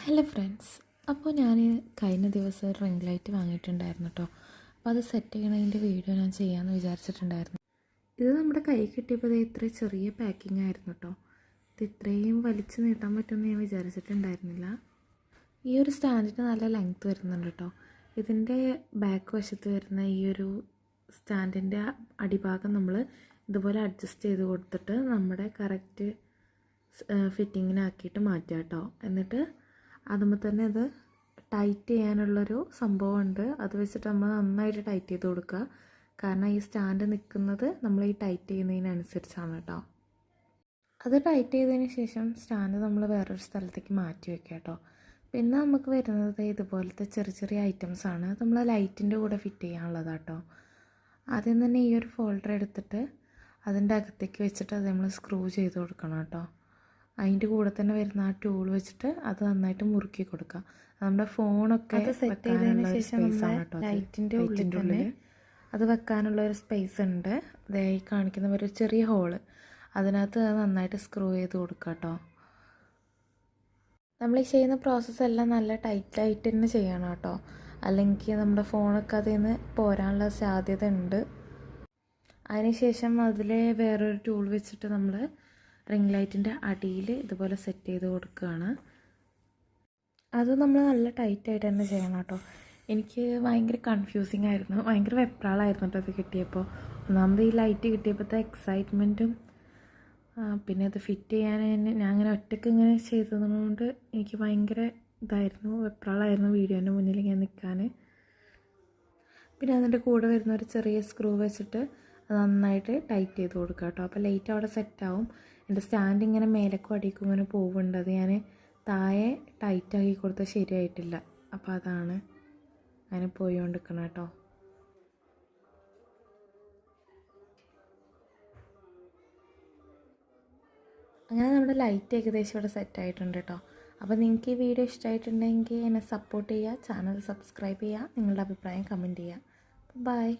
Hello friends, അപ്പോൾ ഞാൻ കഴിഞ്ഞ ദിവസം ഒരു റിംഗ് ലൈറ്റ് വാങ്ങിയിട്ടുണ്ടായിരുന്നു കേട്ടോ. അപ്പോൾ അത് സെറ്റ് ചെയ്യണതിൻ്റെ വീഡിയോ ഞാൻ ചെയ്യാമെന്ന് വിചാരിച്ചിട്ടുണ്ടായിരുന്നു. ഇത് നമ്മുടെ കൈ കിട്ടിയപ്പോൾ ഇത്ര ചെറിയ പാക്കിംഗ് ആയിരുന്നു കേട്ടോ. ഇത് ഇത്രയും വലിച്ചു നീട്ടാൻ പറ്റുമെന്ന് ഞാൻ വിചാരിച്ചിട്ടുണ്ടായിരുന്നില്ല. ഈ ഒരു സ്റ്റാൻഡിന് നല്ല ലെങ്ത്ത് വരുന്നുണ്ട് കേട്ടോ. ഇതിൻ്റെ ബാക്ക് വശത്ത് വരുന്ന ഈ ഒരു സ്റ്റാൻഡിൻ്റെ അടിഭാഗം നമ്മൾ ഇതുപോലെ അഡ്ജസ്റ്റ് ചെയ്ത് കൊടുത്തിട്ട് നമ്മുടെ കറക്റ്റ് ഫിറ്റിങ്ങിനാക്കിയിട്ട് മാറ്റുക കേട്ടോ. എന്നിട്ട് അതുമ്പോൾ തന്നെ അത് ടൈറ്റ് ചെയ്യാനുള്ളൊരു സംഭവമുണ്ട്. അത് വെച്ചിട്ട് നമ്മൾ നന്നായിട്ട് ടൈറ്റ് ചെയ്ത് കൊടുക്കുക. കാരണം ഈ സ്റ്റാൻഡ് നിൽക്കുന്നത് നമ്മൾ ഈ ടൈറ്റ് ചെയ്യുന്നതിനനുസരിച്ചാണ് കേട്ടോ. അത് ടൈറ്റ് ചെയ്തതിന് ശേഷം സ്റ്റാൻഡ് നമ്മൾ വേറൊരു സ്ഥലത്തേക്ക് മാറ്റി വയ്ക്കുക കേട്ടോ. പിന്നെ നമുക്ക് വരുന്നത് ഇതുപോലത്തെ ചെറിയ ചെറിയ ഐറ്റംസാണ്. നമ്മൾ ലൈറ്റിൻ്റെ കൂടെ ഫിറ്റ് ചെയ്യാനുള്ളതാണ് കേട്ടോ. ആദ്യം തന്നെ ഈ ഒരു ഫോൾഡർ എടുത്തിട്ട് അതിൻ്റെ അകത്തേക്ക് വെച്ചിട്ട് അത് നമ്മൾ സ്ക്രൂ ചെയ്ത് കൊടുക്കണം കേട്ടോ. അതിൻ്റെ കൂടെ തന്നെ വരുന്ന ആ ടൂൾ വെച്ചിട്ട് അത് നന്നായിട്ട് മുറുക്കി കൊടുക്കുക. നമ്മുടെ ഫോണൊക്കെ സെറ്റ് ചെയ്തതിന് ശേഷം ലൈറ്റിൻ്റെ ഉള്ളിൽ തന്നെ അത് വെക്കാനുള്ള ഒരു സ്പേസ് ഉണ്ട്. അതായി കാണിക്കുന്ന ഒരു ചെറിയ ഹോള്, അതിനകത്ത് അത് നന്നായിട്ട് സ്ക്രൂ ചെയ്ത് കൊടുക്കുക കേട്ടോ. നമ്മൾ ഈ ചെയ്യുന്ന പ്രോസസ്സെല്ലാം നല്ല ടൈറ്റായിട്ട് തന്നെ ചെയ്യണം കേട്ടോ. അല്ലെങ്കിൽ നമ്മുടെ ഫോണൊക്കെ അതിൽ നിന്ന് പോരാനുള്ള സാധ്യത ഉണ്ട്. അതിനുശേഷം അതിൽ വേറൊരു ടൂൾ വെച്ചിട്ട് നമ്മൾ റിംഗ് ലൈറ്റിൻ്റെ അടിയിൽ ഇതുപോലെ സെറ്റ് ചെയ്ത് കൊടുക്കുകയാണ്. അത് നമ്മൾ നല്ല ടൈറ്റായിട്ട് തന്നെ ചെയ്യണം കേട്ടോ. എനിക്ക് ഭയങ്കര കൺഫ്യൂസിങ് ആയിരുന്നു, ഭയങ്കര വെപ്രാളായിരുന്നു കേട്ടോ അത് കിട്ടിയപ്പോൾ. ഒന്നാമത് ഈ ലൈറ്റ് കിട്ടിയപ്പോഴത്തെ എക്സൈറ്റ്മെൻറ്റും പിന്നെ അത് ഫിറ്റ് ചെയ്യാൻ ഞാൻ അങ്ങനെ ഒറ്റയ്ക്ക് ഇങ്ങനെ ചെയ്തതുകൊണ്ട് എനിക്ക് ഭയങ്കര ഇതായിരുന്നു, വെപ്രാളായിരുന്നു വീഡിയോൻ്റെ മുന്നിൽ ഇങ്ങനെ നിൽക്കാൻ. പിന്നെ അതിൻ്റെ കൂടെ വരുന്ന ഒരു ചെറിയ സ്ക്രൂ വെച്ചിട്ട് അത് നന്നായിട്ട് ടൈറ്റ് ചെയ്ത് കൊടുക്കുക കേട്ടോ. അപ്പോൾ ലൈറ്റ് അവിടെ സെറ്റാവും. എൻ്റെ സ്റ്റാൻഡ് ഇങ്ങനെ മേലേക്കും അടിക്കും ഇങ്ങനെ പോകുന്നുണ്ട്. അത് ഞാൻ താഴെ ടൈറ്റാക്കി കൊടുത്താൽ ശരിയായിട്ടില്ല. അപ്പോൾ അതാണ് അങ്ങനെ പോയിക്കൊണ്ടിരിക്കണം കേട്ടോ. അങ്ങനെ നമ്മുടെ ലൈറ്റ് ഏകദേശം ഇവിടെ സെറ്റായിട്ടുണ്ട് കേട്ടോ. അപ്പോൾ നിങ്ങൾക്ക് ഈ വീഡിയോ ഇഷ്ടമായിട്ടുണ്ടെങ്കിൽ എന്നെ സപ്പോർട്ട് ചെയ്യുക, ചാനൽ സബ്സ്ക്രൈബ് ചെയ്യുക, നിങ്ങളുടെ അഭിപ്രായം കമൻറ്റ് ചെയ്യുക. ബൈ.